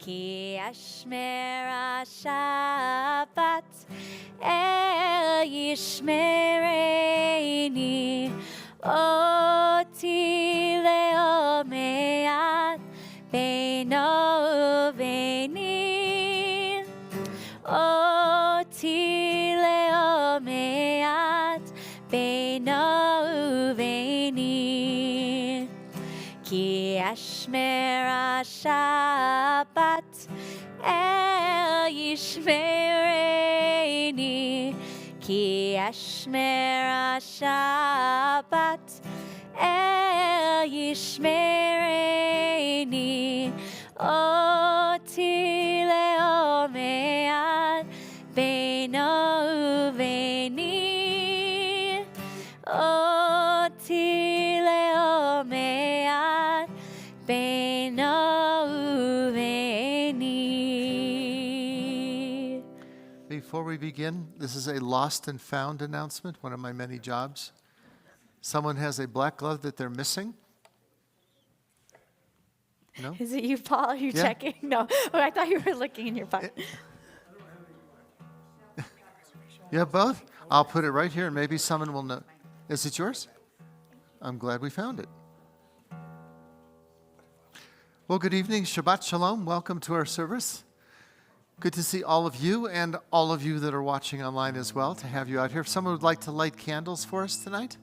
כי אשמר השבת אל ישמרני אותי לעולמי בינו וביני אותי לעולמי בינו וביני כי אשמר השבת אל ישמרני כי אשמר השבת אל ישמרני אותי לעולמי בינו וביני אותי לעולמי בינו וביני. Before we begin, this is a lost and found announcement, one of my many jobs. Someone has a black glove that they're missing. No? Is it you, Paul? Are you checking? No. Oh, I thought you were looking in your pocket. Yeah, both? I'll put it right here and maybe someone will know. Is it yours? I'm glad we found it. Well, good evening. Shabbat Shalom. Welcome to our service. Good to see all of you and all of you that are watching online as well, to have you out here. If someone would like to light candles for us tonight?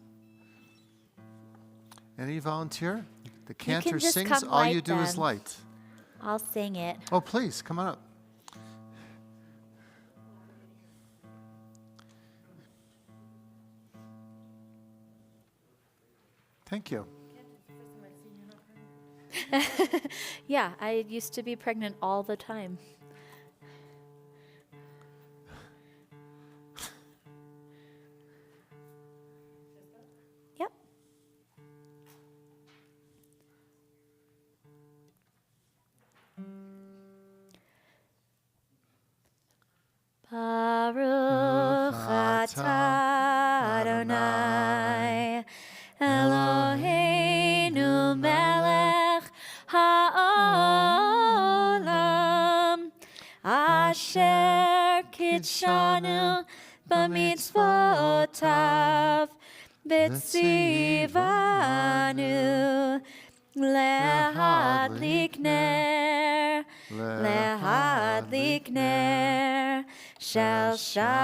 Any volunteer? The cantor sings, all you do is light. I'll sing it. Oh, please, come on up. Thank you. Yeah, I used to be pregnant all the time. Yep. Baruch atah Adonai Eloheinu melech ha'olam asher kitshanu b'mitzvotav v'tzivanu lehadlik ner shel Shabbat.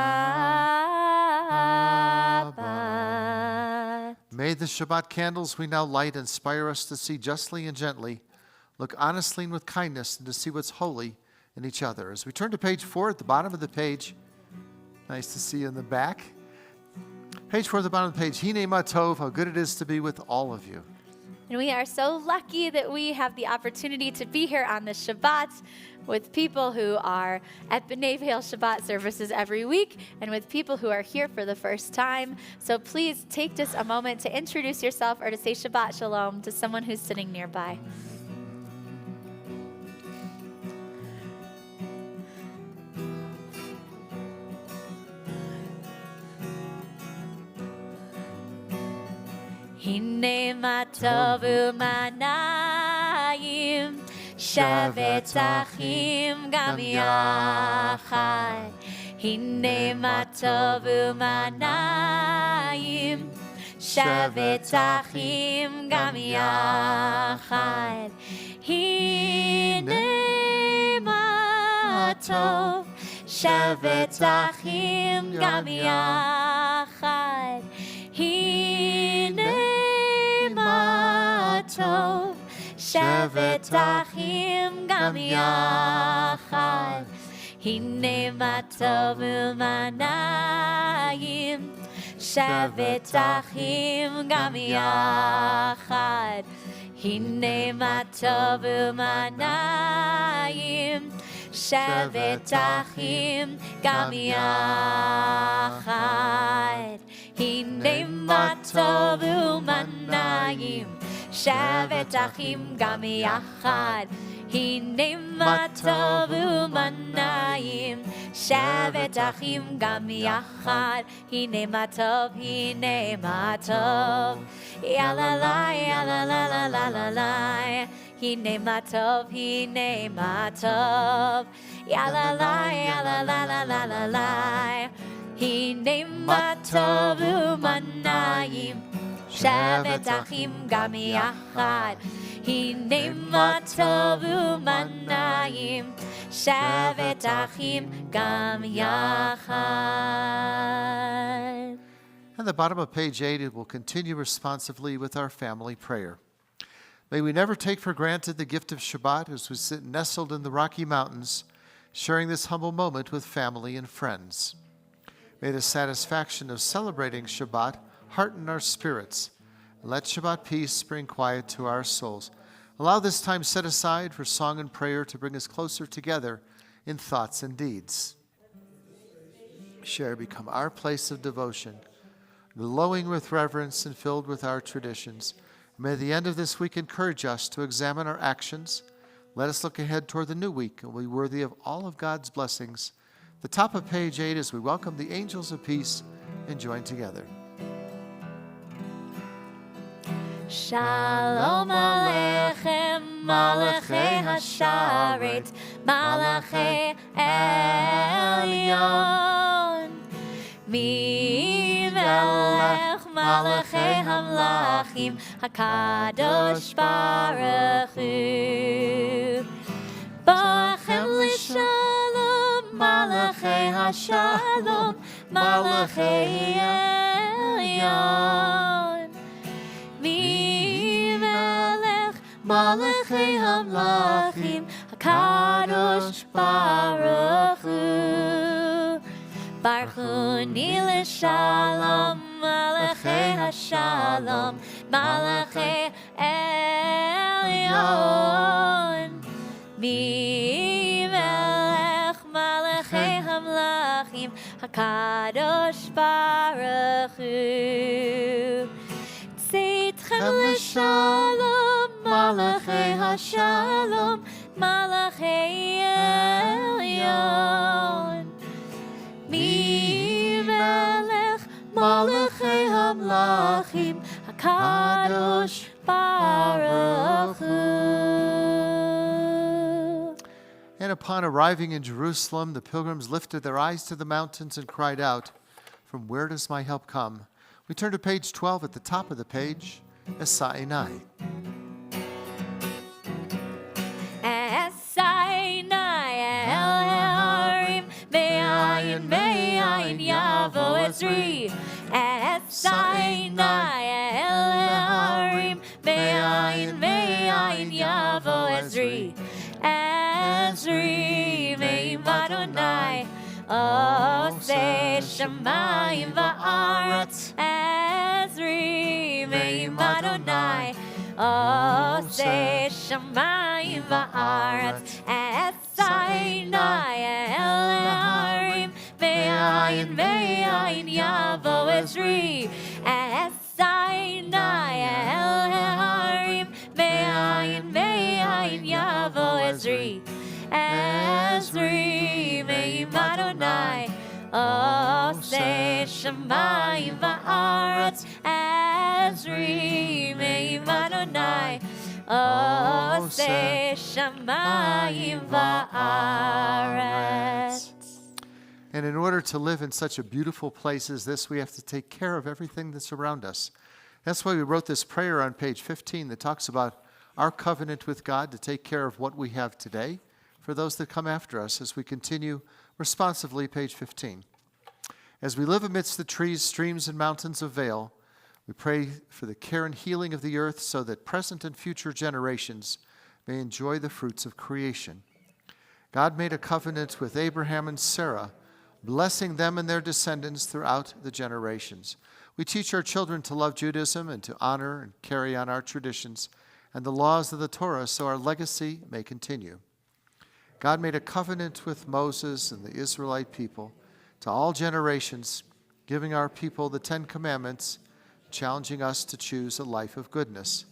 May the Shabbat candles we now light inspire us to see justly and gently, look honestly and with kindness, and to see what's holy in each other. As we turn to page 4 at the bottom of the page, nice to see you in the back. Page 4 at the bottom of the page, Hine ma tov, how good it is to be with all of you. And we are so lucky that we have the opportunity to be here on the Shabbat with people who are at B'nai Vail Shabbat services every week and with people who are here for the first time. So please take just a moment to introduce yourself or to say Shabbat Shalom to someone who's sitting nearby. Hine ma tov u'manayim Shavet achim gam yachad. Hine ma tov u'manayim Shavet achim gam yachad. Hine ma tov Shavet achim gam yachad. Hine ma tov Shavet achim gam yachad. Hine ma tov u'manayim Shavet achim gam yachad. Hine ma tov u'manayim Shavet achim gam yachad. Hine ma tov u'manayim Shavet achim gam yachad. Hine ma tov u'manayim Shavet achim gam yachad. Hine ma tov, hine ma tov. Ya la la, ya la la la la la la. Hine matov, hine matov. Ya la la, ya la la la la la la. Hine matov umanayim. Shevet achim gam yachad. Hine matov umanayim. Shevet achim gam yachad. At the bottom of page 8, it will continue responsively with our family prayer. May we never take for granted the gift of Shabbat as we sit nestled in the Rocky Mountains, sharing this humble moment with family and friends. May the satisfaction of celebrating Shabbat hearten our spirits. Let Shabbat peace bring quiet to our souls. Allow this time set aside for song and prayer to bring us closer together in thoughts and deeds. Share become our place of devotion, glowing with reverence and filled with our traditions. May the end of this week encourage us to examine our actions. Let us look ahead toward the new week and be worthy of all of God's blessings. The top of page 8 as we welcome the angels of peace and join together. Shalom Aleichem, Malachei Hasharet, Malachei Elyon. Mi melech Malachei Hamlachim, HaKadosh Baruch Hu. Ba'achem l'shalom, Malachei Hashalom, Malachei Elyon. Mi melech Malachei Hamlachim, HaKadosh Baruch Hu. Baruchuni l'shalom, Malachei Hashalom, Malachei Elyon. Mi melech Malachei Hamlachim, HaKadosh Baruch Hu. Tzitchem l'shalom, Malachei Hashalom, Malachei Elyon. Mi melech Malachei Hamlachim, HaKadosh Baruch Hu. And upon arriving in Jerusalem, the pilgrims lifted their eyes to the mountains and cried out, "From where does my help come?" We turn to page 12 at the top of the page, Esa Einai. Esa Einai el Harim, me'ayin me'ayin yavo Ezri. Esa Einai el Harim, me'ayin me'ayin yavo Ezri. Ezri me'im Adonai, Oseh Shamayim va'aretz. Ezri me'im Adonai, Oseh Shamayim va'aretz. Esa Einai el Harim, me'ayin me'ayin yavo Ezri. Esa Einai el Harim, me'ayin me'ayin yavo Ezri. Ezri me'im Adonai, Oseh Shamayim va'aretz. Ezri me'im Adonai, Oseh Shamayim va'aretz. And in order to live in such a beautiful place as this, we have to take care of everything that's around us. That's why we wrote this prayer on page 15 that talks about our covenant with God to take care of what we have today for those that come after us as we continue responsively, page 15. As we live amidst the trees, streams, and mountains of Vail, we pray for the care and healing of the earth so that present and future generations may enjoy the fruits of creation. God made a covenant with Abraham and Sarah, blessing them and their descendants throughout the generations. We teach our children to love Judaism and to honor and carry on our traditions and the laws of the Torah so our legacy may continue. God made a covenant with Moses and the Israelite people to all generations, giving our people the 10 Commandments, challenging us to choose a life of goodness.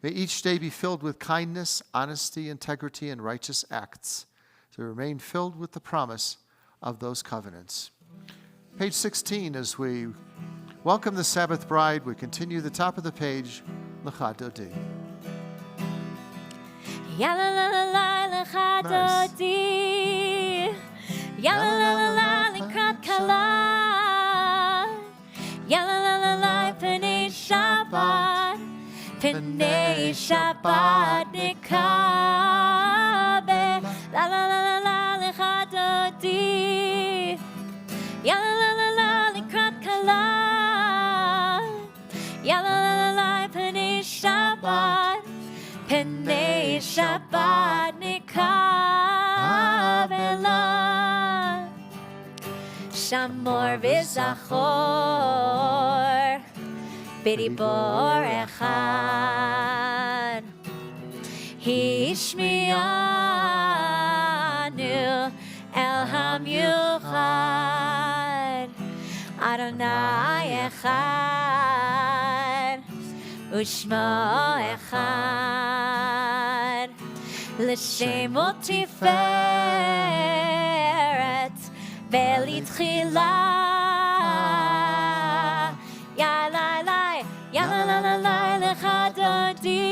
May each day be filled with kindness, honesty, integrity, and righteous acts to remain filled with the promise of those covenants. Page 16, as we welcome the Sabbath bride, we continue the top of the page, Lecha Dodi. Ya la la la la lecha dodi. Ya la la la la likrat kala. Ya la la la la Pnei Shabbat. Pnei Shabbat nikabe. La la la la la lecha dodi. Ya la la la la likrat kala. Ya la la la la Pnei Shabbat. Pnei Shabbat nikavela. Shamor v'zachor b'dibor echad. Hishmianu el hamyuchad. Adonai echad u'shmo echad. L'shem u'tiferet ve'litchila. Ya la la lecha dodi.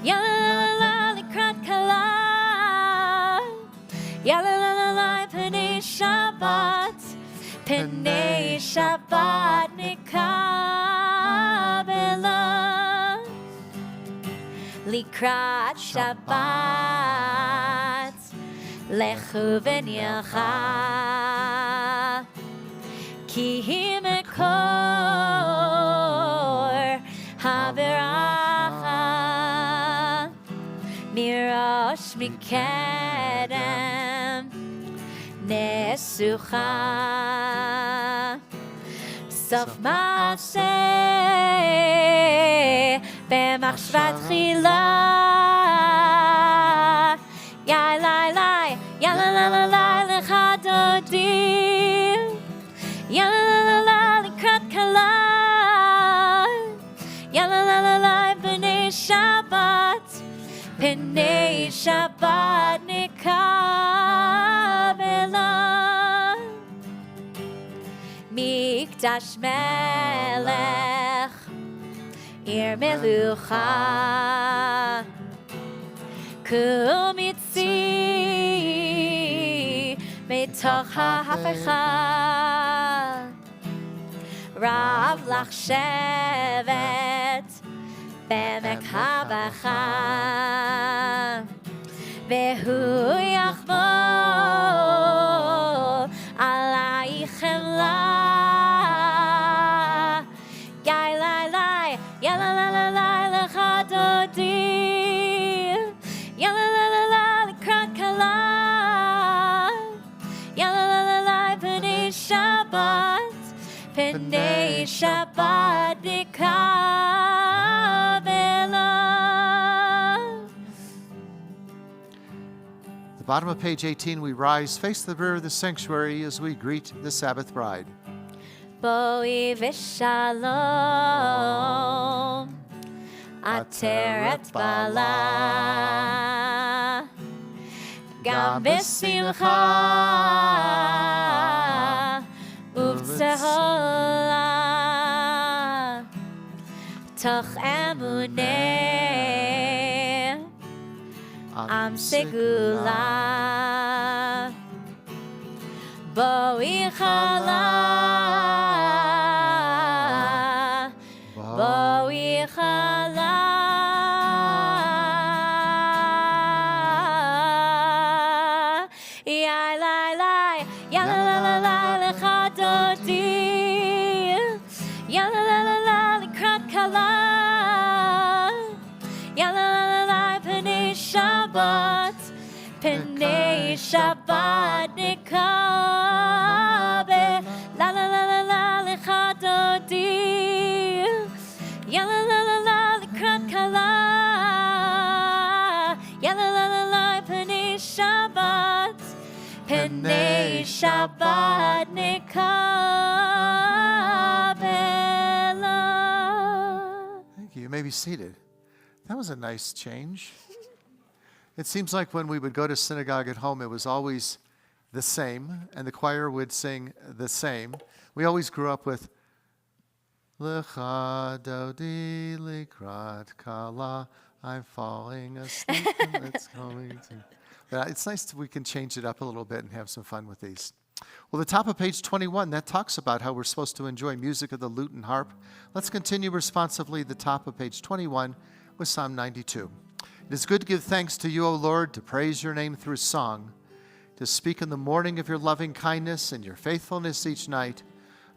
Ya la la likrat kala. Ya la la Pnei Shabbat. Pnei Shabbat nikabela. Likrat Shabbat lechu v'nilcha. Ki hi mekor haveracha. Mirosh mikedem nesucha. Sof maseh b'machshvat chila. Ya la la lecha dodi. Ya la la la likrat kala. Ya la la la Pnei Shabbat. Pnei Shabbat nikabela. Mikdash melech ir melucha. Kumitzi metoch ha'hapecha. Rav lach shevet b'emek habacha. Vehu yachmol alai chemla. Ya la la la la lecha dodi. Ya la la la la likrat kala. Ya la la la la Pnei Shabbat. Pnei Shabbat nikavela. The bottom of page 18, we rise, face the rear of the sanctuary as we greet the Sabbath bride. Boi v'shalom ateret bala. Gam b'simcha uv'tzehola. Toch emuneh am segula. Boi chala. Boi chala. Ya la la lecha dodi. Ya la la likrat kala. Ya la la Pnei Shabbat. Pnei Shabbat nikabe. La la lecha dodi. Ya la la likrat kala. Ya la la Pnei Shabbat. Pnei Shabbat nikabela. Thank you. You may be seated. That was a nice change. It seems like when we would go to synagogue at home, it was always the same, and the choir would sing the same. We always grew up with Lecha dodi likrat kala I'm falling asleep and it's going to. But it's nice that we can change it up a little bit and have some fun with these. Well, the top of page 21, that talks about how we're supposed to enjoy music of the lute and harp. Let's continue responsively the top of page 21 with Psalm 92. It is good to give thanks to you, O Lord, to praise your name through song, to speak in the morning of your loving kindness and your faithfulness each night.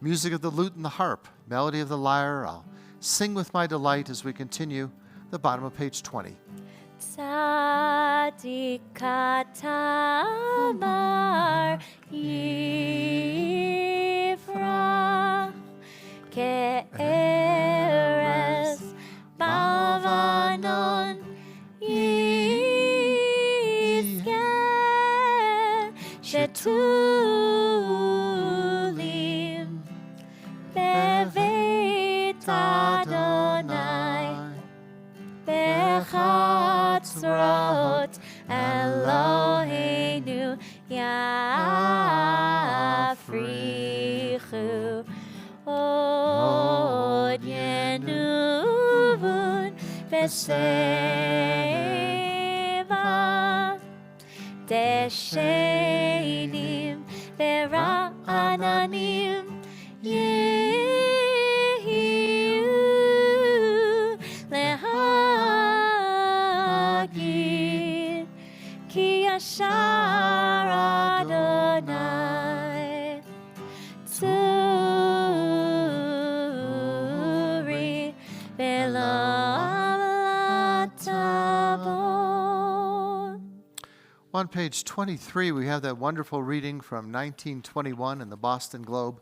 Music of the lute and the harp, melody of the lyre, I'll sing with my delight as we continue the bottom of page 20. Tzadik katamar yifrach ke'eres bavanon yizkeh shetulim beveit Adonai Bechatzrot Eloheinu yafrichu od yenuvun beseva deshenim vera'ananim yehiu lehagid ki yashar Adonai tzuri ve'lam latavon. On page 23, we have that wonderful reading from 1921 in the Boston Globe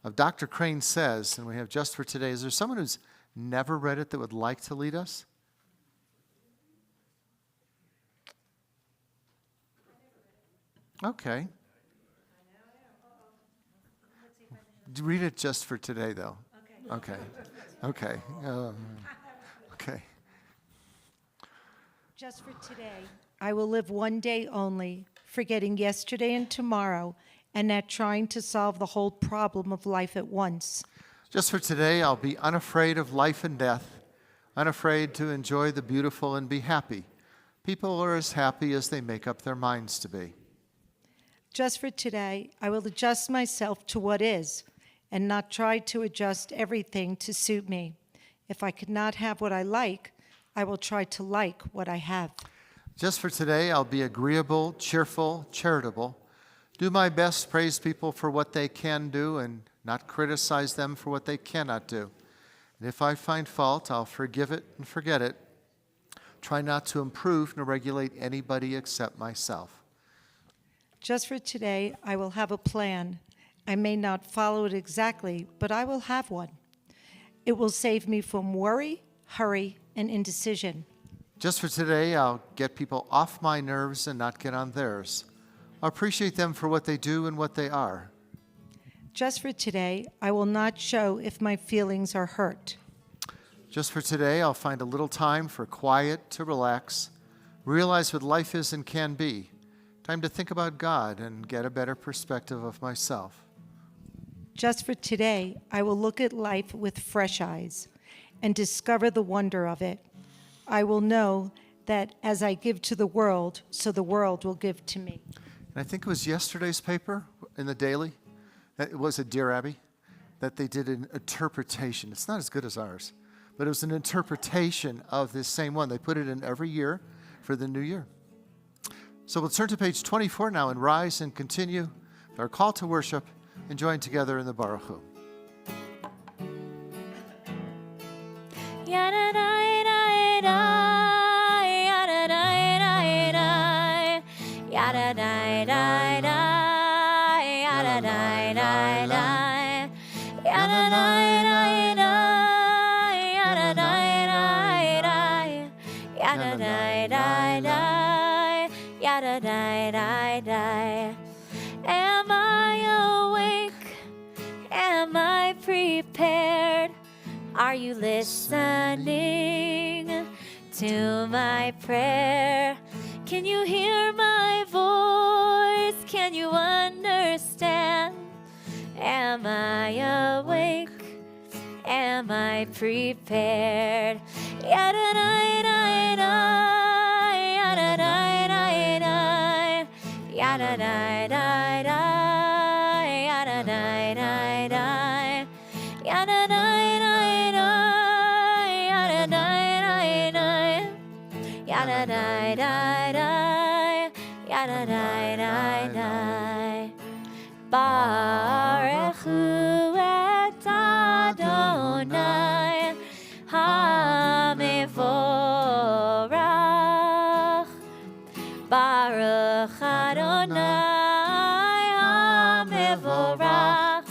of Dr. Crane Says, and we have just for today. Is there someone who's never read it that would like to lead us? Okay. Read it just for today, though. Okay. Okay. Okay. Just for today, I will live one day only, forgetting yesterday and tomorrow, and not trying to solve the whole problem of life at once. Just for today, I'll be unafraid of life and death, unafraid to enjoy the beautiful and be happy. People are as happy as they make up their minds to be. Just for today, I will adjust myself to what is, and not try to adjust everything to suit me. If I could not have what I like, I will try to like what I have. Just for today, I'll be agreeable, cheerful, charitable, do my best to praise people for what they can do and not criticize them for what they cannot do. And if I find fault, I'll forgive it and forget it. Try not to improve nor regulate anybody except myself. Just for today, I will have a plan. I may not follow it exactly, but I will have one. It will save me from worry, hurry, and indecision. Just for today, I'll get people off my nerves and not get on theirs. I'll appreciate them for what they do and what they are. Just for today, I will not show if my feelings are hurt. Just for today, I'll find a little time for quiet to relax, realize what life is and can be. Time to think about God and get a better perspective of myself. Just for today, I will look at life with fresh eyes and discover the wonder of it. I will know that as I give to the world, so the world will give to me. And I think it was yesterday's paper in the Daily, it was at Dear Abby, that they did an interpretation. It's not as good as ours, but it was an interpretation of this same one. They put it in every year for the new year. So we'll turn to page 24 now and rise and continue with our call to worship and join together in the Baruch Hu. Am I awake? Am I prepared? Are you listening to my prayer? Can you hear my voice? Can you understand? Am I awake? Am I prepared? Yada-da-da-da. yada da da da, yada da da da, yada da da da, yada da da da, yada da da da, yada da da da. Baruch hu et Adonai HaMevorach. Baruch Adonai HaMevorach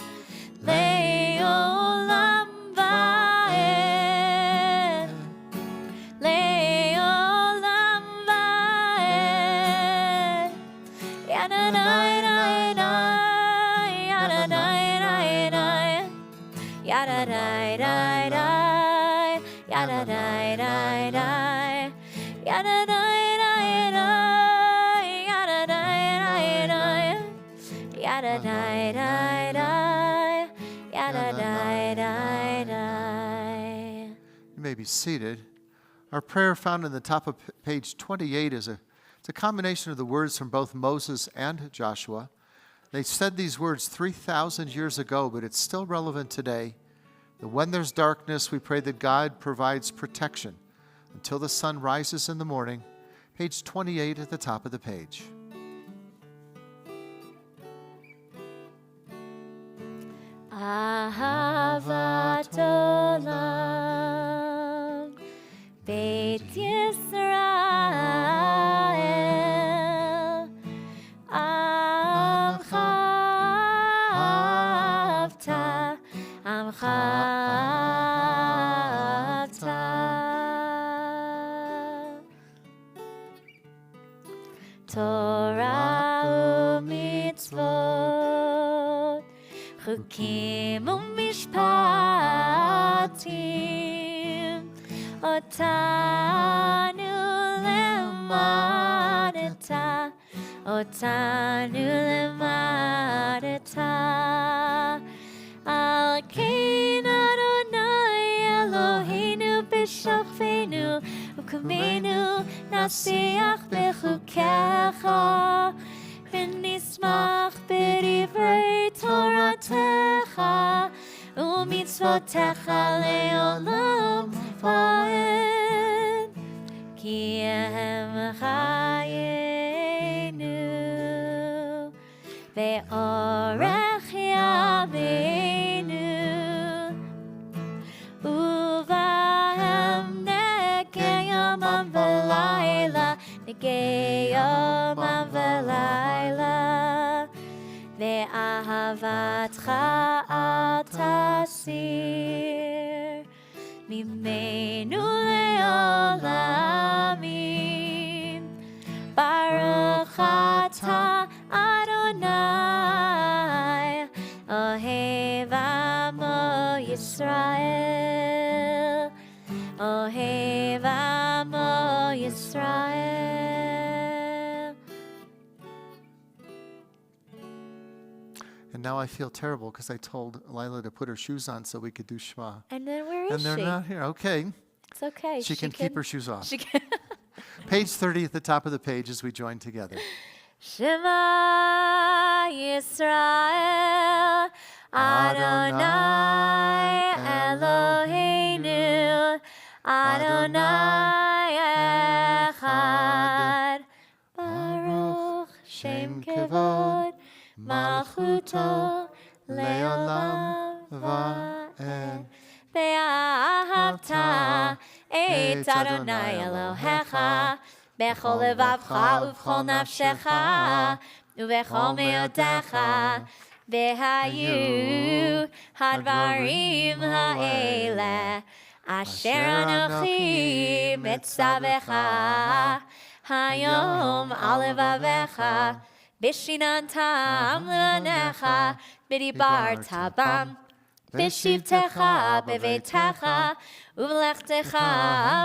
Le'olam va'ed. Le'olam va'ed. Yada da da da, yada da da da, yada da da da, yada da da da, yada da da da, yada da da da. You may be seated. Our prayer found in the top of page 28 it's a combination of the words from both Moses and Joshua. They said these words 3,000 years ago, but it's still relevant today. That when there's darkness, we pray that God provides protection until the sun rises in the morning. Page 28 at the top of the page. Ahavat olam, Beit Yisrael, Amcha avta, Amcha avta. Torah u'mitzvot, Chukim u'mishpatim, Otanu lemadeta, Otanu lemadeta. Al kein Adonai Eloheinu b'shofenu, U'kameinu nasiach b'chukecha, V'nismach b'divrei Toratecha, U'mitzvotecha le'olam va'ed. Ki ehem chayenu, ve'orech yameinu, uvahem negei yomam v'layla, negei yomam v'layla, ve'ahavatcha al tasir, mimenu le'olamim. Baruch atah Adonai, Ohev amo Yisrael, Ohev amo Yisrael. And now I feel terrible because I told Lila to put her shoes on so we could do Shema. And then where is And they're she? not here. Okay. It's okay. She can keep her shoes off. She can. Page 30 at the top of the page as we join together. Shema Yisrael, Adonai Eloheinu, Adonai Echad. Baruch Shem Kevod, Malchuto Leolam Va'ed. Ve'ahavta et Adonai Elohecha, Bechol levavcha uvchol nafshecha, uvechol meotecha, vehayu hadvarim ha'ele, asher anochi metzavecha, hayom al levavecha, bishinantam levanecha, bidibarta bam, bishivtecha bevetecha, uvlechtecha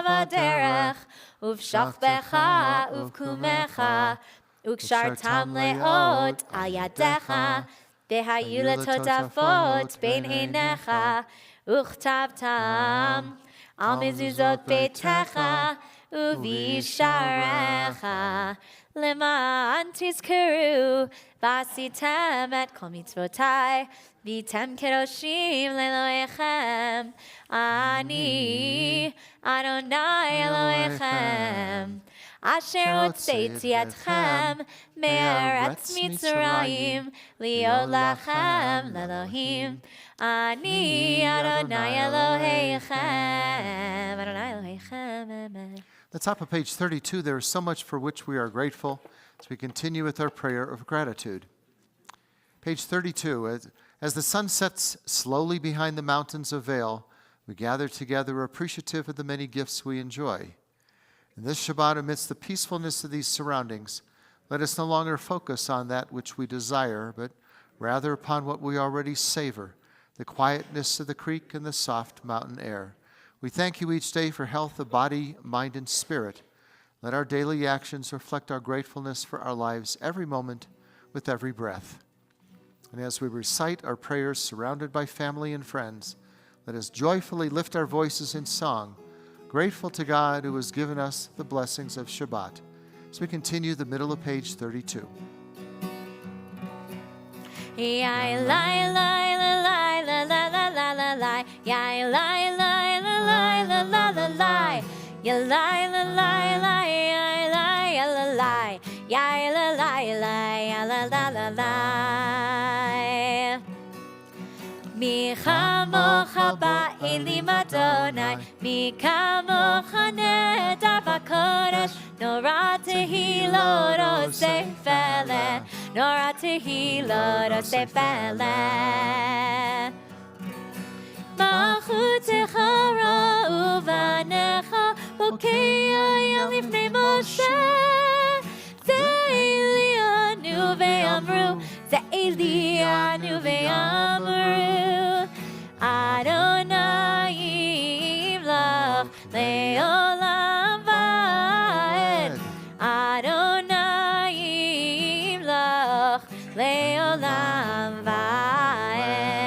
vaderech, uvshachbecha uvkumecha, ukshartam leot al yadecha, vehayu letotafot bein einecha, uchtavtam al mezuzot beitecha, uvisharecha, למען תזכרו ועשיתם את כל מצוותיי והייתם קדושים לאלוהיכם אני אדוני אלוהיכם אשר הוצאתי אתכם מארץ מצרים להיות לכם לאלוהים אני אדוני אלוהיכם אדוני אלוהיכם amen. At the top of page 32, there is so much for which we are grateful as we continue with our prayer of gratitude. Page 32, as the sun sets slowly behind the mountains of Vail, we gather together appreciative of the many gifts we enjoy. In this Shabbat, amidst the peacefulness of these surroundings, let us no longer focus on that which we desire, but rather upon what we already savor, the quietness of the creek and the soft mountain air. We thank you each day for health of body, mind, and spirit. Let our daily actions reflect our gratefulness for our lives every moment with every breath. And as we recite our prayers surrounded by family and friends, let us joyfully lift our voices in song, grateful to God who has given us the blessings of Shabbat. As we continue the middle of page 32. Yai lai lai la lai la la la la la lai Yai lai lai la lai la la la lai Ya lai la lai lai yai lai ya la lai Yai la lai lai ya la la la lai Mi chamocha ba'elim Adonai Mi kamocha nedar b'kodesh Nora tehilot oseh feleh Nora tehilot oseh feleh Malchutecha ra'u v'anecha Bokeya lifnei Moshe Ze'elianu ve'amru Ze'elianu ve'amru Adonai yimlach le'olam va'ed Adonai yimlach le'olam va'ed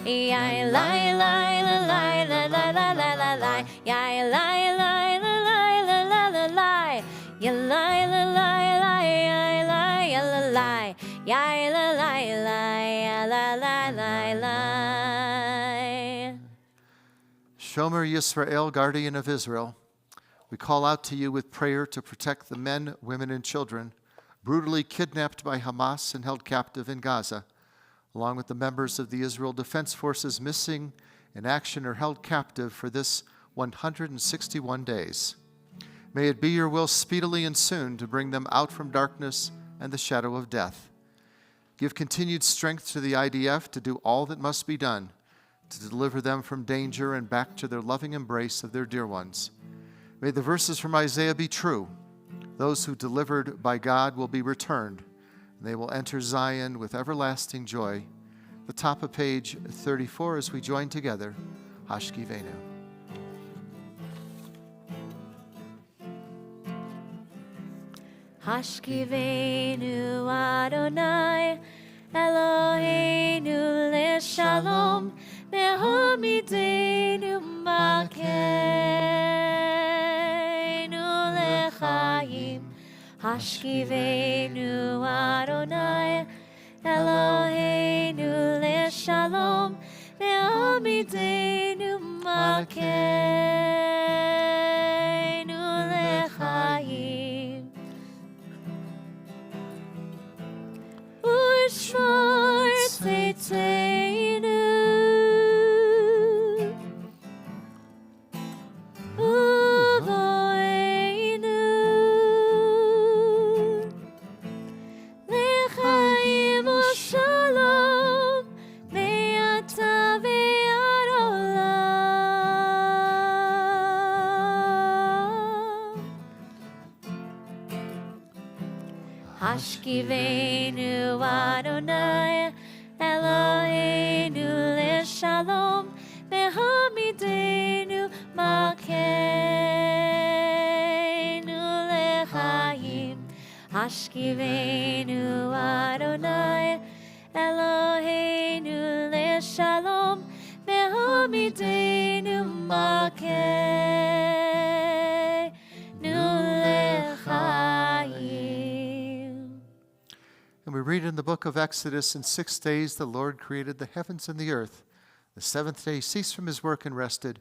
Yai lai lai la lai la la la la la lai Yai lai lai la lai la la la lai Ya lai la lai lai yai lai ya la lai Yai la lai lai ya la la lai lai Shomer Yisrael, guardian of Israel, we call out to you with prayer to protect the men, women, and children brutally kidnapped by Hamas and held captive in Gaza, along with the members of the Israel Defense Forces missing in action or held captive for this 161 days. May it be your will speedily and soon to bring them out from darkness and the shadow of death. Give continued strength to the IDF to do all that must be done to deliver them from danger and back to their loving embrace of their dear ones. May the verses from Isaiah be true. Those who delivered by God will be returned, and they will enter Zion with everlasting joy. The top of page 34 as we join together, Hashkivenu. Hashkivenu Adonai Eloheinu leShalom Me'hamidenu Malkeinu leChaim Hashkivenu Adonai Eloheinu leShalom Me'hamidenu Malkeinu leChaim Ushmor Tzitzeinu Uvoeinu Lechaim u'shalom Me'ata ve'ad olam Hashkivenu Adonai Eloheinu leShalom Me'hamidenu Malkeinu leChaim Hashkivenu Adonai Eloheinu leShalom Me'hamidenu Malkeinu leChaim And we read in the book of Exodus, in 6 days the Lord created the heavens and the earth. The seventh day he ceased from his work and rested.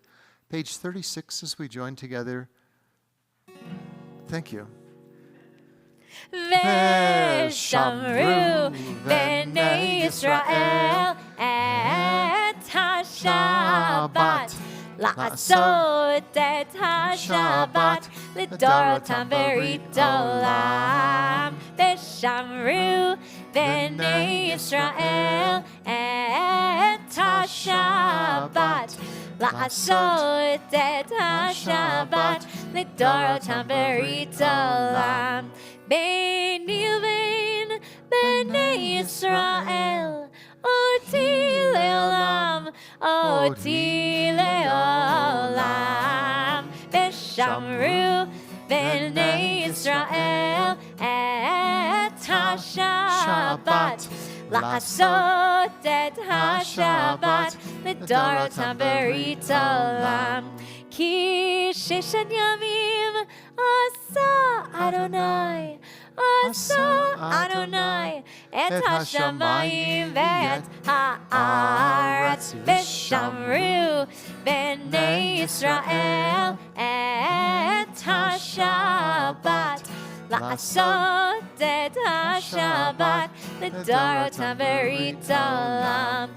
Page 36 as we join together. Thank you. Veshamru b'nei Yisrael et ha-Shabbat la'asot et ha-Shabbat l'dorotam berit olam. Veshamru b'nei Yisrael et ha-Shabbat la'asot et ha-Shabbat l'dorotam berit olam. Beini ubein b'nei Yisrael, oti le'olam, oti le'olam. Veshamru b'nei Yisrael et ha-Shabbat, la'asot et ha-Shabbat l'dorotam berit olam. Ki sheshan yamim asa Adonai, asa Adonai, et hashamayim ve'et ha'aretz. Veshamru b'nei Yisrael et ha-Shabbat, la'asot et ha-Shabbat l'dorotam berit olam.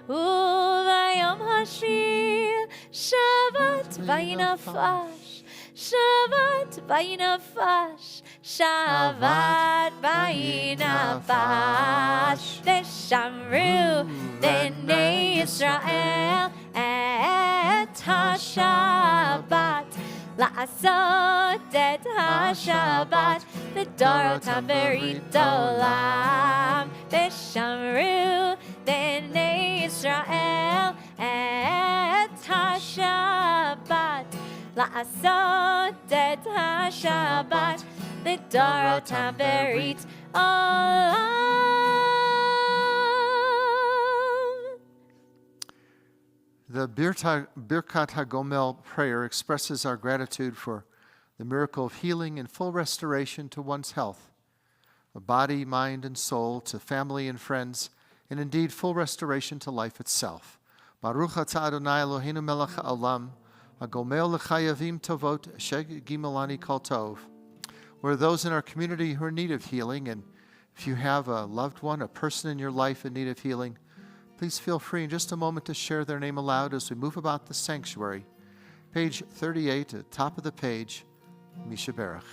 Uvayom hashvi Shabbat vayinafash, Shabbat vayinafash, Shabbat vayinafash. Veshamru b'nei Yisrael et ha-Shabbat, la'asot et ha-Shabbat l'dorotam berit olam. Veshamru b'nei Yisrael et ha-Shabbat, la'asot et ha-Shabbat l'dorotam berit olam. The Birkat HaGomel prayer expresses our gratitude for the miracle of healing and full restoration to one's health, of body, mind, and soul, to family and friends, and indeed full restoration to life itself. Baruch atah Adonai Eloheinu melech ha'olam, hagomel l'chayavim tovot, shegimelani kol tov. We're those in our community who are in need of healing, and if you have a loved one, a person in your life in need of healing, please feel free in just a moment to share their name aloud as we move about the sanctuary. Page 38, at the top of the page, Misha Berach.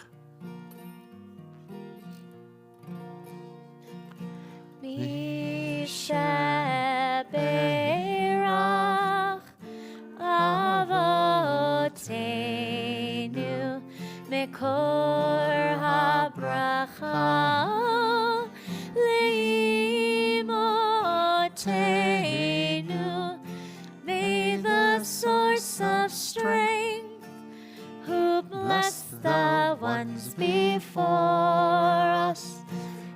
Misha Berach Avotenu Mekor HaBracha Leimotenu. May the source of strength, who blessed the ones before us,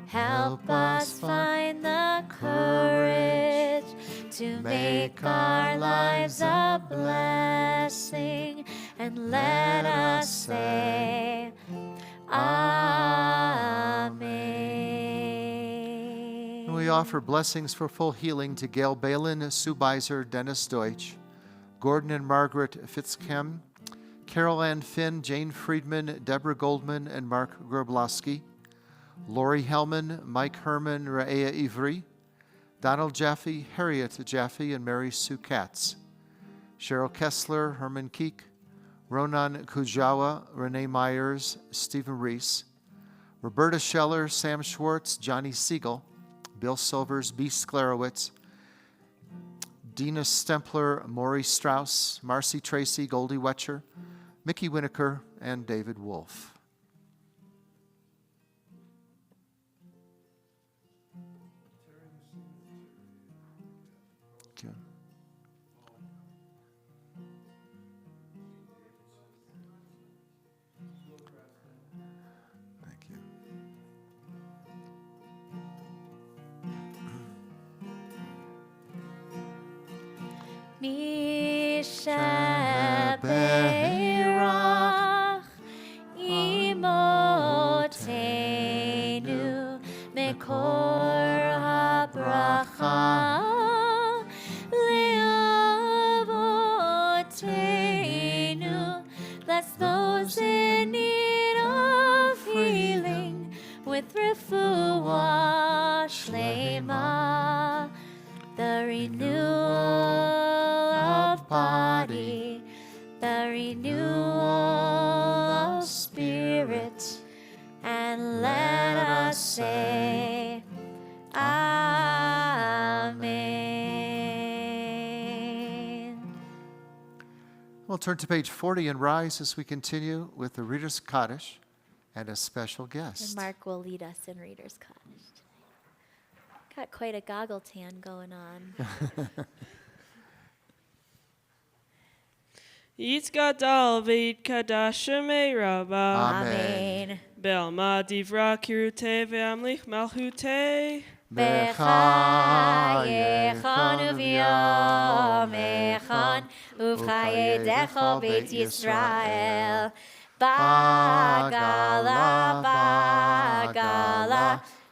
help us find the courage to make our lives a blessing, and let us say, Amen. And we offer blessings for full healing to Gail Balin, Sue Beiser, Dennis Deutsch, Gordon and Margaret Fitzkem, Carol Ann Finn, Jane Friedman, Deborah Goldman, and Mark Groblowski, Lori Hellman, Mike Herman, Raea Ivry, Donald Jaffe, Harriet Jaffe, and Mary Sue Katz, Cheryl Kessler, Herman Keek, Ronan Kujawa, Renee Myers, Stephen Reese, Roberta Scheller, Sam Schwartz, Johnny Siegel, Bill Silvers, B. Sklarowitz, Dina Stempler, Maury Strauss, Marcy Tracy, Goldie Wetcher, Mickey Winokur, and David Wolf. Okay. Thank you. Misha Berach Imotenu Mekor with refuah shlema, the renewal of body, the renewal of spirit, and let us say, Amen. We'll turn to page 40 and rise as we continue with the Reader's Kaddish and a special And guest. Mark will lead us in Reader's Kaddish today. Got quite a goggle tan going on. Yitzgadal v'yitkadash shemei Rabba. Amen. Be'alma divra kirutei ve'amlich malchutei. B'chayechon u'v'yomechon u'v'chayedecho Beit Yisrael. Bagala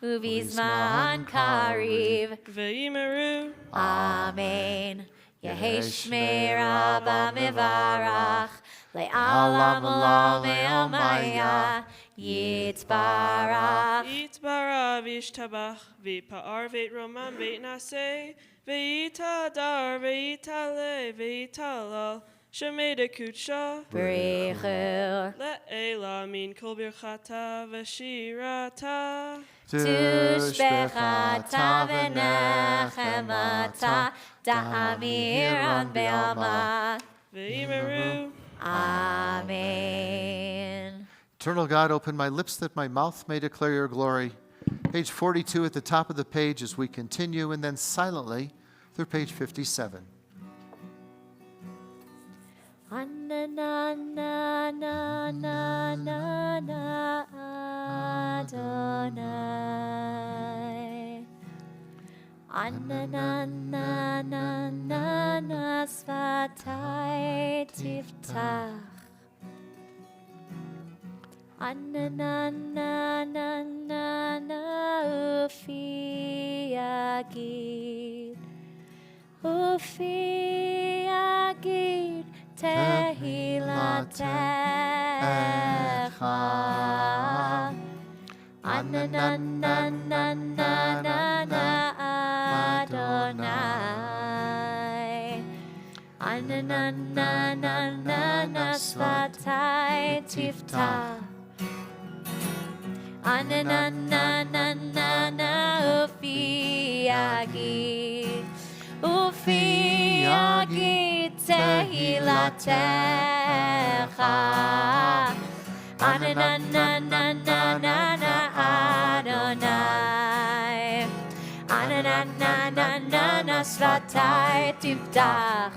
u'v'zman kariv. Ve'imeru. Amen. Yehi shmei Rabba mevarach le'alam olam me'omaya yitzbarach. Yitzbara v'ishtabach v'pa'ar v'roman v'naseh v'yitadar v'yitale v'yitalal shemei dekutsha. Brichu Le'ela min kol birchata v'shirata. tushbechata v'nechemata da'amiran be'alma. Ve'imeru. Amen. Eternal God, open my lips that my mouth may declare your glory. Page 42 at the top of the page as we continue, and then silently through page 57. Na na na na na na na Adonai. Na na na na na na svatai tiftach. Na na na na na na ufi yagid. Ufi yagid tehilatecha. Na na na na na na na Adonai. Na na na na na na svatai tiftach. Na na na na na na ufi yagid. Ufi yagid tehilatecha. Na na na na na na na Adonai. Na na na na na na svatai tiftach.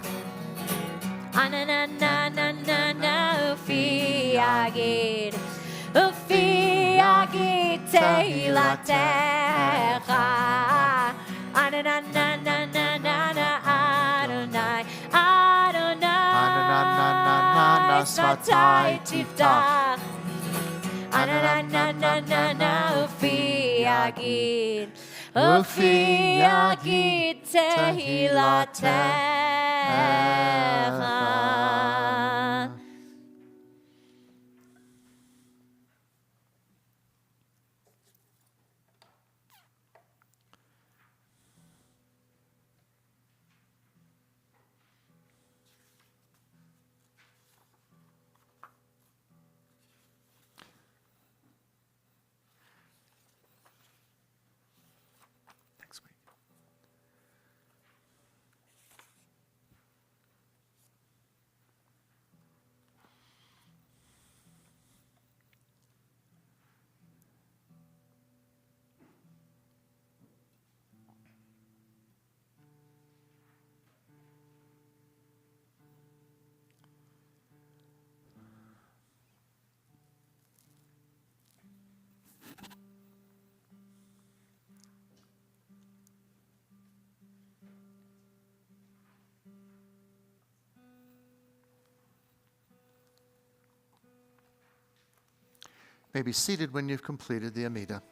Na na na na na na ufi yagid. Ufi yagid tehilatecha. Na na na na na na na Adonai. Adonai svatai tiftach. Na na na na na na ufi yagid. Ufi yagid tehilatecha. Next week. May be seated when you've completed the Amida.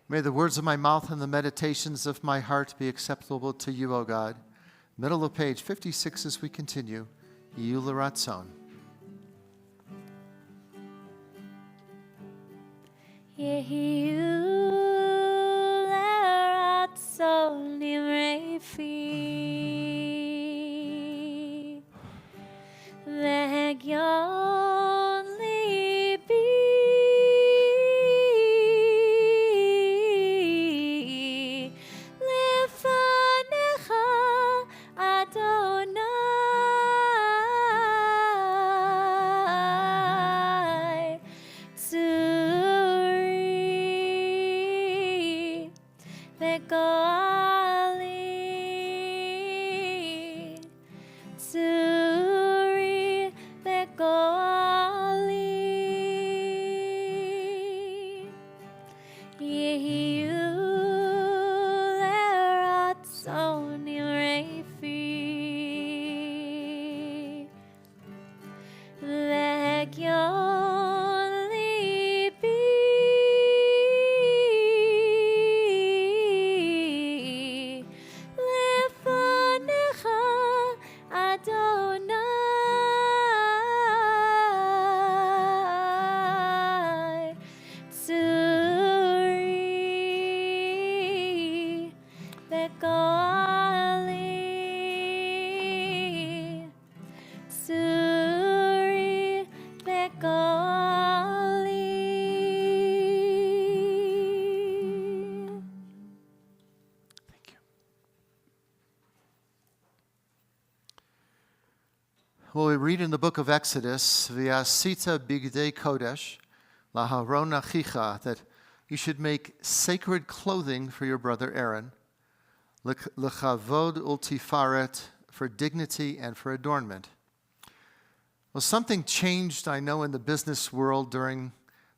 May the words of my mouth and the meditations of my heart be acceptable to you, O God. Middle of page 56 as we continue. Yehu l'ratzon. Yehu l'ratzon nimrei fi v'hegyon libi lefanecha Adonai tzuri v'goali tzuri v'goali Yehu l'ratzon nimrei fi v'hegyon libi lefanecha Adonai tzuri v'goali tzuri v'goali. Thank you. Well, we read in the book of Exodus, V'asita bigdei kodesh laharon achicha, that you should make sacred clothing for your brother Aaron, lechavod ultifaret, for dignity and for adornment. Well, something changed, I know, in the business world during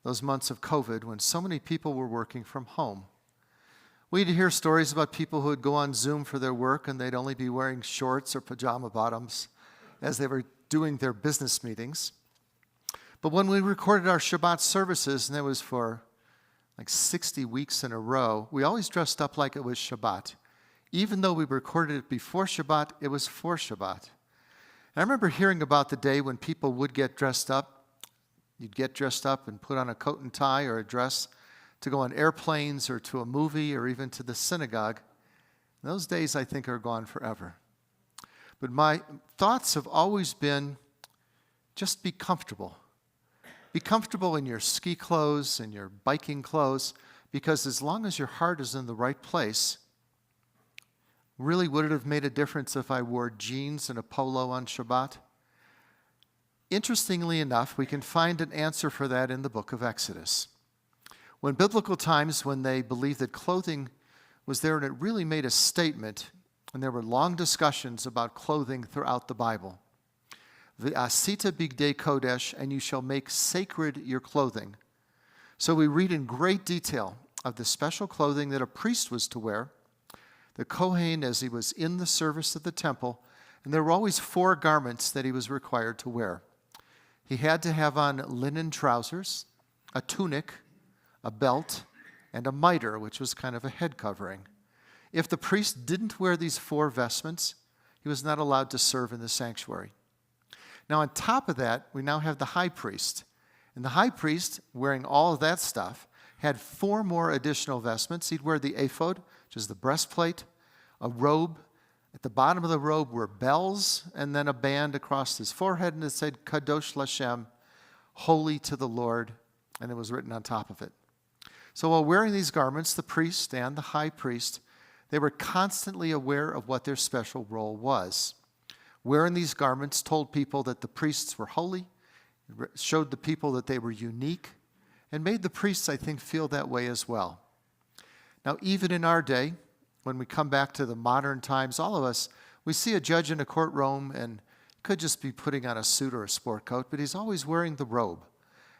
those months of COVID when so many people were working from home. We'd hear stories about people who would go on Zoom for their work and they'd only be wearing shorts or pajama bottoms as they were doing their business meetings. But when we recorded our Shabbat services, and it was for like 60 weeks in a row, we always dressed up like it was Shabbat. Even though we recorded it before Shabbat, it was for Shabbat. And I remember hearing about the day when people would get dressed up. You'd get dressed up and put on a coat and tie or a dress to go on airplanes or to a movie or even to the synagogue. Those days, I think, are gone forever. But my thoughts have always been just be comfortable. Be comfortable in your ski clothes and your biking clothes, because as long as your heart is in the right place, really, would it have made a difference if I wore jeans and a polo on Shabbat? Interestingly enough, we can find an answer for that in the book of Exodus. When biblical times, when they believed that clothing was there and it really made a statement, and there were long discussions about clothing throughout the Bible. V'asita bigdei kodesh, and you shall make sacred your clothing. So we read in great detail of the special clothing that a priest was to wear, the Kohen as he was in the service of the temple, and there were always 4 garments that he was required to wear. He had to have on linen trousers, a tunic, a belt, and a mitre, which was kind of a head covering. If the priest didn't wear these 4 vestments, he was not allowed to serve in the sanctuary. Now, on top of that, we now have the high priest. And the high priest, wearing all of that stuff, had 4 more additional vestments. He'd wear the ephod, which is the breastplate, a robe. At the bottom of the robe were bells, and then a band across his forehead, and it said, Kadosh Lashem, holy to the Lord, and it was written on top of it. So while wearing these garments, the priest and the high priest, they were constantly aware of what their special role was. Wearing these garments told people that the priests were holy, showed the people that they were unique, and made the priests, I think, feel that way as well. Now, even in our day, when we come back to the modern times, all of us, we see a judge in a courtroom and could just be putting on a suit or a sport coat, but he's always wearing the robe.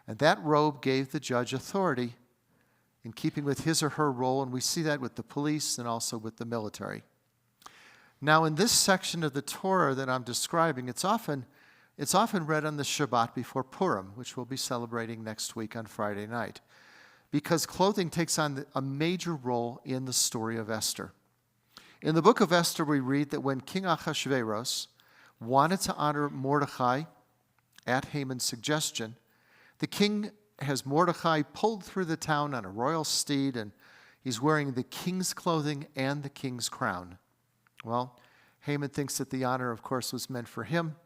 And that robe gave the judge authority in keeping with his or her role, and we see that with the police and also with the military. Now, in this section of the Torah that I'm describing, it's often read on the Shabbat before Purim, which we'll be celebrating next week on Friday night. because clothing takes on a major role in the story of Esther. In the book of Esther, we read that when King Ahasuerus wanted to honor Mordecai at Haman's suggestion, the king has Mordecai pulled through the town on a royal steed, and he's wearing the king's clothing and the king's crown. Well, Haman thinks that the honor, of course, was meant for him,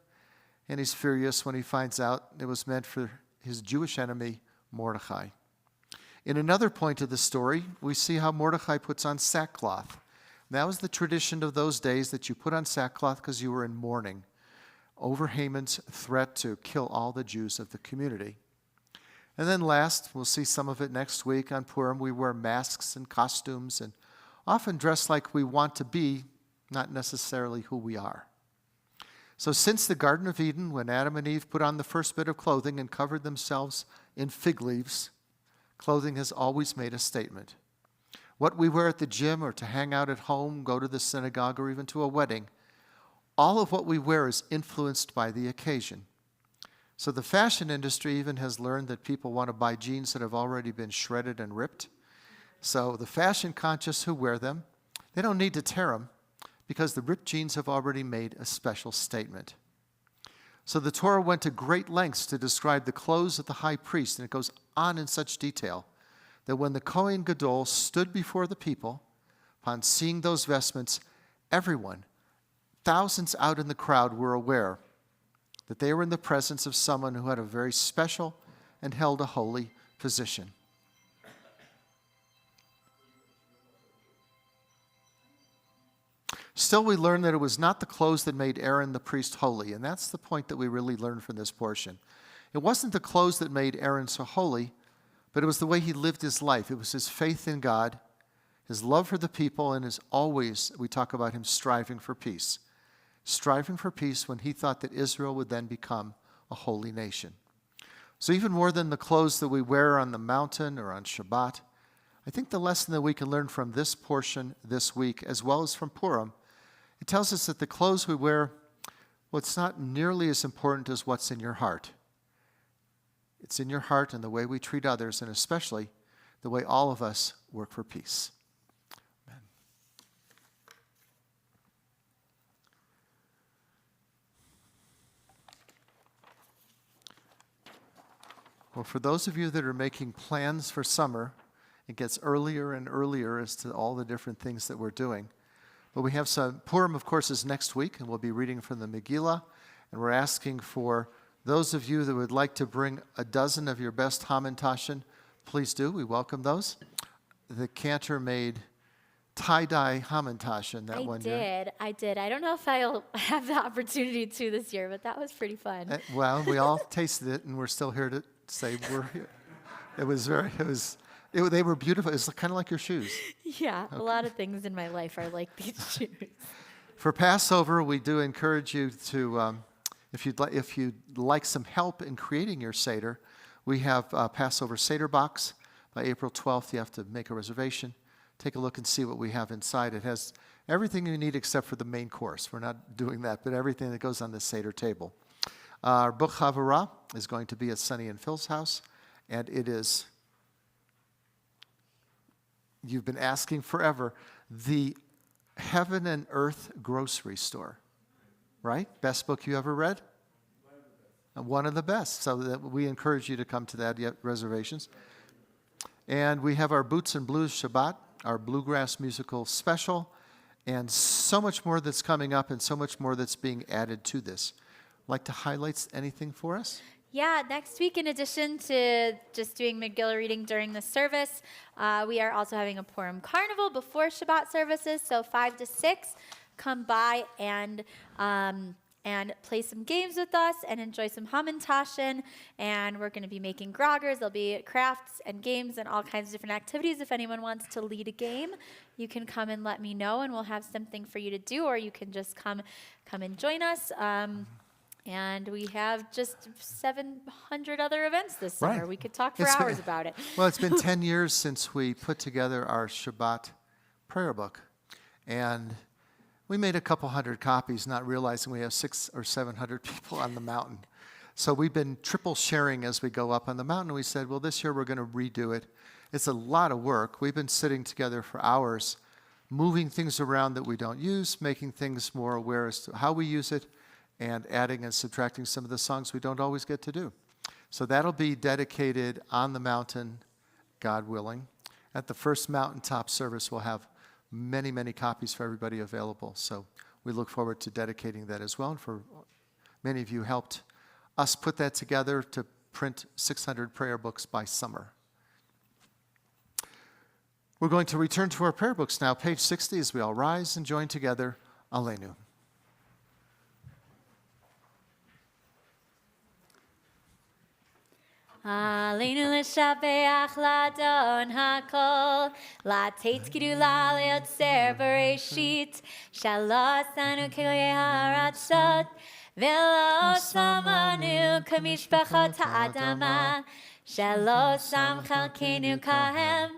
and he's furious when he finds out it was meant for his Jewish enemy, Mordecai. In another point of the story, we see how Mordecai puts on sackcloth. That was the tradition of those days, that you put on sackcloth because you were in mourning over Haman's threat to kill all the Jews of the community. And then last, we'll see some of it next week on Purim, we wear masks and costumes and often dress like we want to be, not necessarily who we are. So since the Garden of Eden, when Adam and Eve put on the first bit of clothing and covered themselves in fig leaves, clothing has always made a statement. What we wear at the gym or to hang out at home, go to the synagogue, or even to a wedding, all of what we wear is influenced by the occasion. So the fashion industry even has learned that people want to buy jeans that have already been shredded and ripped. So the fashion conscious who wear them, they don't need to tear them because the ripped jeans have already made a special statement. So the Torah went to great lengths to describe the clothes of the high priest, and it goes on in such detail that when the Kohen Gadol stood before the people, upon seeing those vestments, everyone, thousands out in the crowd, were aware that they were in the presence of someone who had a very special and held a holy position. Still, we learn that it was not the clothes that made Aaron the priest holy, and that's the point that we really learn from this portion. It wasn't the clothes that made Aaron so holy, but it was the way he lived his life. It was his faith in God, his love for the people, and as always, we talk about him striving for peace. Striving for peace when he thought that Israel would then become a holy nation. So even more than the clothes that we wear on the mountain or on Shabbat, I think the lesson that we can learn from this portion this week, as well as from Purim, it tells us that the clothes we wear, well, it's not nearly as important as what's in your heart. It's in your heart and the way we treat others, and especially the way all of us work for peace. Amen. Well, for those of you that are making plans for summer, it gets earlier and earlier as to all the different things that we're doing. But we have some, Purim, of course, is next week, and we'll be reading from the Megillah, and we're asking for those of you that would like to bring a dozen of your best Hamantaschen, please do. We welcome those. The cantor made tie-dye Hamantaschen that one year. I did. I don't know if I'll have the opportunity to this year, but that was pretty fun. Well, we all tasted it, and we're still here to say we're here. They were beautiful. It's kind of like your shoes. Yeah, okay. A lot of things in my life are like these shoes. For Passover, we do encourage you to, if you'd like some help in creating your Seder, we have a Passover Seder box. By April 12th, you have to make a reservation. Take a look and see what we have inside. It has everything you need except for the main course. We're not doing that, but everything that goes on the Seder table. Our book Havurah is going to be at Sonny and Phil's house, and it is, you've been asking forever, the heaven and earth grocery store, right? Best book you ever read? One of the best. So that we encourage you to come to that. Yet reservations. And we have our Boots and Blues Shabbat, our bluegrass musical special, and so much more that's coming up and so much more that's being added to this. Like to highlight anything for us? Yeah, next week, in addition to just doing Megillah reading during the service, we are also having a Purim Carnival before Shabbat services. So 5 to 6, come by and play some games with us and enjoy some Hamantaschen. And we're going to be making groggers. There'll be crafts and games and all kinds of different activities. If anyone wants to lead a game, you can come and let me know, and we'll have something for you to do, or you can just come and join us. And we have just 700 other events this summer. Right. We could talk for hours about it. Well, it's been 10 years since we put together our Shabbat prayer book. And we made a couple hundred copies, not realizing we have 600 or 700 people on the mountain. So we've been triple sharing as we go up on the mountain. We said, well, this year we're going to redo it. It's a lot of work. We've been sitting together for hours, moving things around that we don't use, making things more aware as to how we use it, and adding and subtracting some of the songs we don't always get to do. So that'll be dedicated on the mountain, God willing. At the first mountaintop service, we'll have many, many copies for everybody available. So we look forward to dedicating that as well. And for many of you helped us put that together to print 600 prayer books by summer. We're going to return to our prayer books now, page 60, as we all rise and join together. Aleinu. Aleinu l'shabeach l'adon hakol, l'ateit gidula l'yotzer bereshit, shalos anu kiloye haratzot, velo samanu kamishpachot ha'adama, shalos sam chalkenu kahem,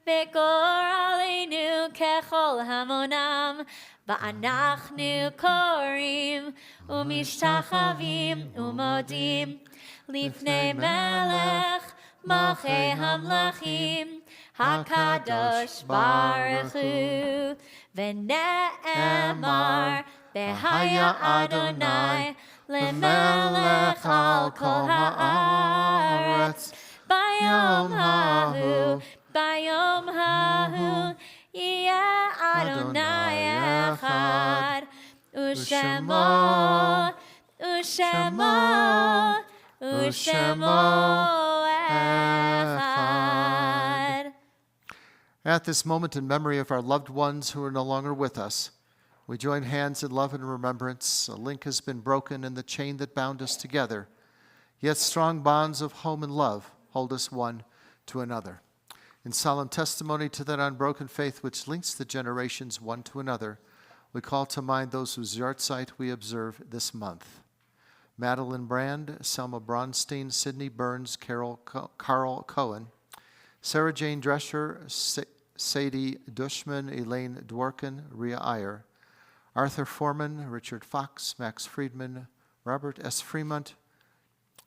v'gor aleinu kechol hamonam, va'anachnu korim, umishtachavim umodim, Lifnei Melech, Malchei Hamlachim, HaKadosh Baruch Hu, V'ne'emar, Behaya Adonai, Lemelech al kol ha'aretz, Bayom hahu, Yeh Adonai echad, Ushemo, Ushemo echad. At this moment, in memory of our loved ones who are no longer with us, we join hands in love and remembrance. A link has been broken in the chain that bound us together, yet strong bonds of home and love hold us one to another. In solemn testimony to that unbroken faith which links the generations one to another, we call to mind those whose yahrzeit we observe this month. Madeline Brand, Selma Bronstein, Sidney Burns, Carl Cohen, Sarah Jane Drescher, Sadie Dushman, Elaine Dworkin, Rhea Iyer, Arthur Foreman, Richard Fox, Max Friedman, Robert S. Fremont,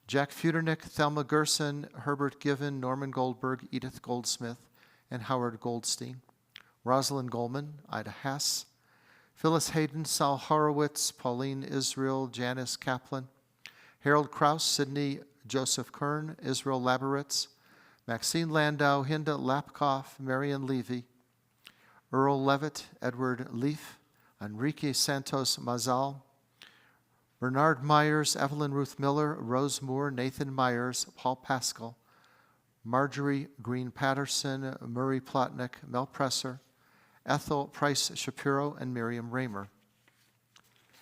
Jack Futernick, Thelma Gerson, Herbert Given, Norman Goldberg, Edith Goldsmith, and Howard Goldstein, Rosalind Goldman, Ida Hass, Phyllis Hayden, Sal Horowitz, Pauline Israel, Janice Kaplan, Harold Krause, Sidney Joseph Kern, Israel Laboritz, Maxine Landau, Hinda Lapkoff, Marion Levy, Earl Levitt, Edward Leaf, Enrique Santos Mazal, Bernard Myers, Evelyn Ruth Miller, Rose Moore, Nathan Myers, Paul Pascal, Marjorie Green Patterson, Murray Plotnick, Mel Presser, Ethel Price Shapiro, and Miriam Raymer.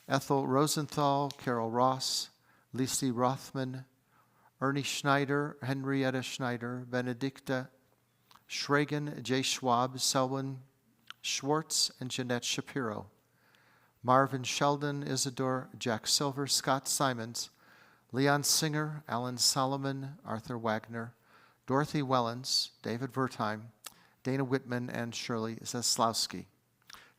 Ethel Rosenthal, Carol Ross, Lisi Rothman, Ernie Schneider, Henrietta Schneider, Benedicta Schragen, Jay Schwab, Selwyn Schwartz, and Jeanette Shapiro. Marvin Sheldon, Isidore, Jack Silver, Scott Simons, Leon Singer, Alan Solomon, Arthur Wagner, Dorothy Wellens, David Wertheim, Dana Whitman, and Shirley Zaslowski.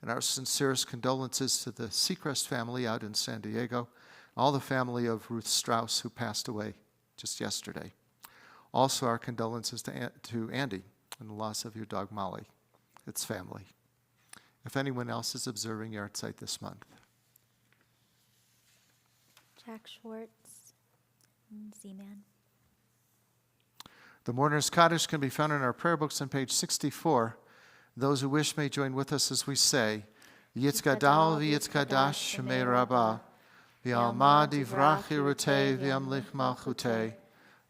And our sincerest condolences to the Seacrest family out in San Diego, all the family of Ruth Strauss, who passed away just yesterday. Also, our condolences to Andy and the loss of your dog Molly, its family. If anyone else is observing yahrzeit this month. Jack Schwartz and Z-Man. The Mourner's Kaddish can be found in our prayer books on page 64. Those who wish may join with us as we say, Yitzgadal v'yitzkadash shemei rabbah, v'alma divrach irutei v'yamlich malchutei,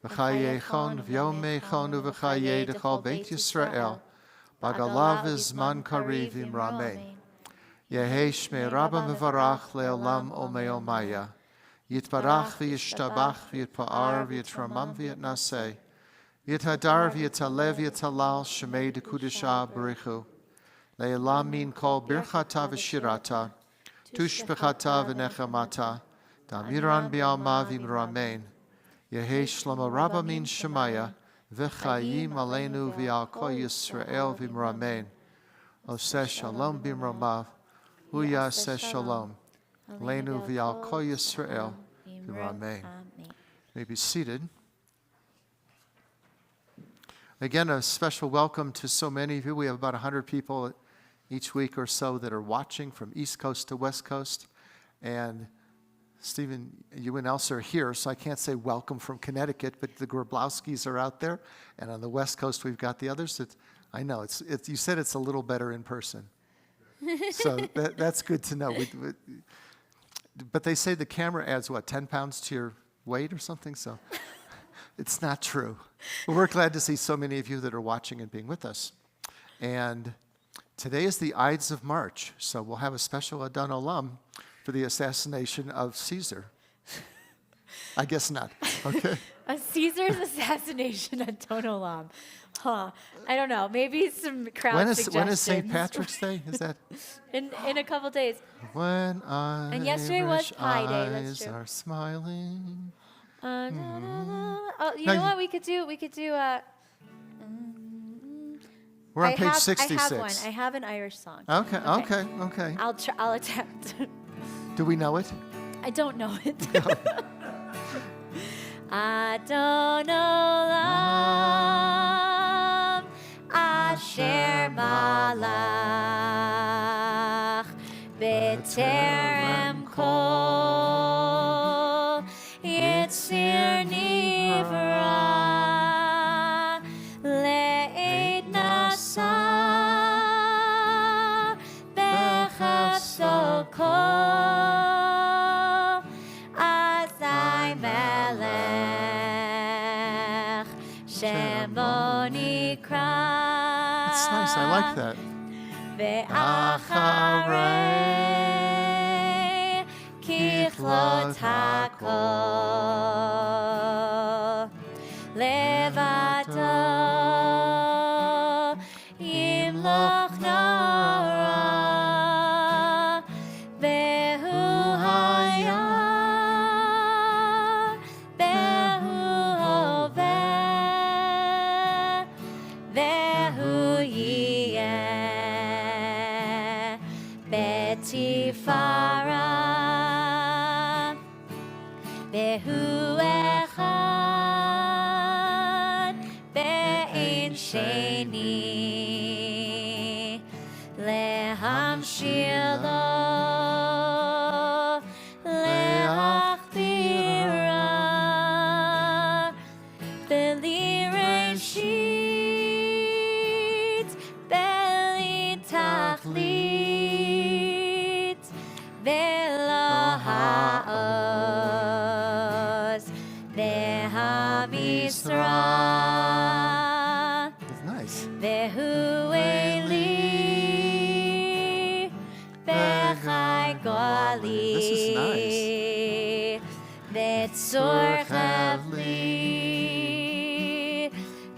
v'chaye chon v'yomei chon u'v'chaye dechol beit Yisrael, bagalav izman kariv imramein. Yehi shmei rabbah mevarach le'olam omei omaya, yitbarach v'yishtabach v'yitpa'ar v'yitramam v'yitnaseh, Yitadar v'yitalev yitalal shemei dekudisha berichu. Le'elam min kol birchata v'shirata. Tushbechata v'nechamata. Damiran bi'alma v'imramein. Yehi shlama rabba min shemaya. V'chayim aleinu v'al kol Yisrael v'imramein. Oseh shalom b'imramav. Uyaseh shalom. Aleinu v'al kol Yisrael v'imramein. May be seated. Again, a special welcome to so many of you. We have about 100 people each week or so that are watching from East Coast to West Coast. And Stephen, you and Elsa are here, so I can't say welcome from Connecticut, but the Grablowskis are out there. And on the West Coast, we've got the others. I know, you said it's a little better in person. So that's good to know. But they say the camera adds, 10 pounds to your weight or something? So it's not true. But we're glad to see so many of you that are watching and being with us. And today is the Ides of March, so we'll have a special Adon Olam for the assassination of Caesar. I guess not. Okay. A Caesar's assassination at Adon Olam. Huh. I don't know. Maybe some crowd suggestions. When is St. Patrick's Day? Is that? In a couple days. When and yesterday was Pi Day. That's eyes true. are smiling. Oh, you know what we could do? We could do. We're on page 66. I have one. I have an Irish song. Okay. I'll attempt. Do we know it? I don't know it. Adon Olam Asher Malach B'terem Kol Yitzir Nivra Le'ed Nasa B'chafso Kol Azai Melech Shemo Nikra. That's nice. I like that. Ve'acharei kichlot hakol levado yimloch nara behu haya behu hoveh behu yiyeh betifara behu echad be'en sheni lehamshir lo leachbira beli reshit beli tachlit velo ha'oz ve'hamisra That's nice. vehu eli bechai goli This is nice. ve'tzor chavli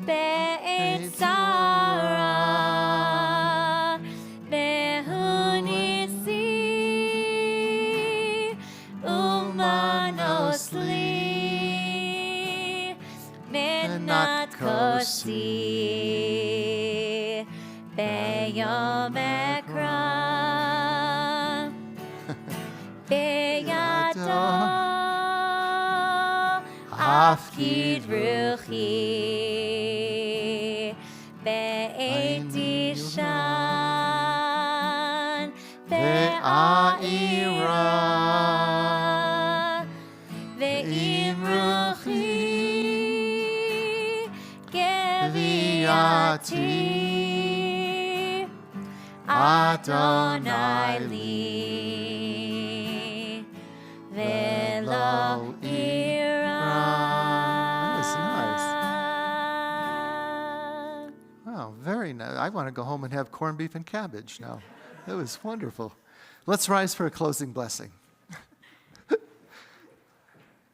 be'etzara vehu nisi umanosli menat kosi beyom ekram beyado afkid ruchi be'etishan be'aira ve'im ruchi geviati Adonai li velo ira. That's nice. Wow, very nice. I want to go home and have corned beef and cabbage now. That was wonderful. Let's rise for a closing blessing.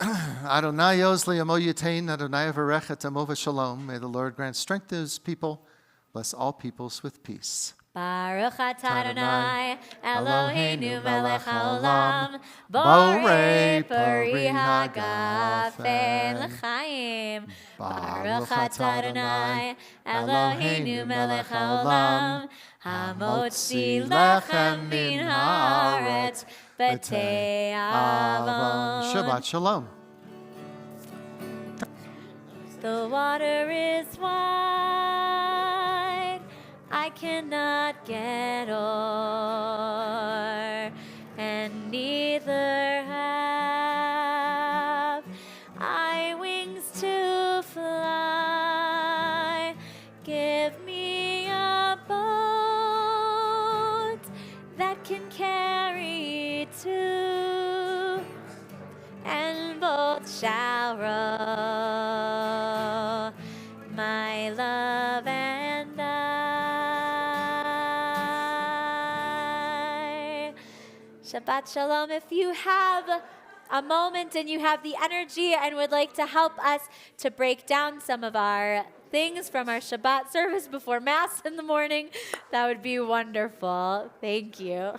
Adonai Oz li'amo yitain, Adonai avarechet amo v'shalom. May the Lord grant strength to his people, bless all peoples with peace. Baruch atah Adonai Eloheinu melech haolam Borei borei pori hagafen hagafen l'chaim. Baruch Baruch atah Adonai Eloheinu melech haolam hamotzi lechem min haaretz b'tei avon. Shabbat shalom. The water is wide, I cannot get o'er, and neither have I wings to fly. Give me a boat that can carry two, and both shall row, my love and I. Shabbat Shalom. If you have a moment and you have the energy and would like to help us to break down some of our things from our Shabbat service before Mass in the morning, that would be wonderful. Thank you.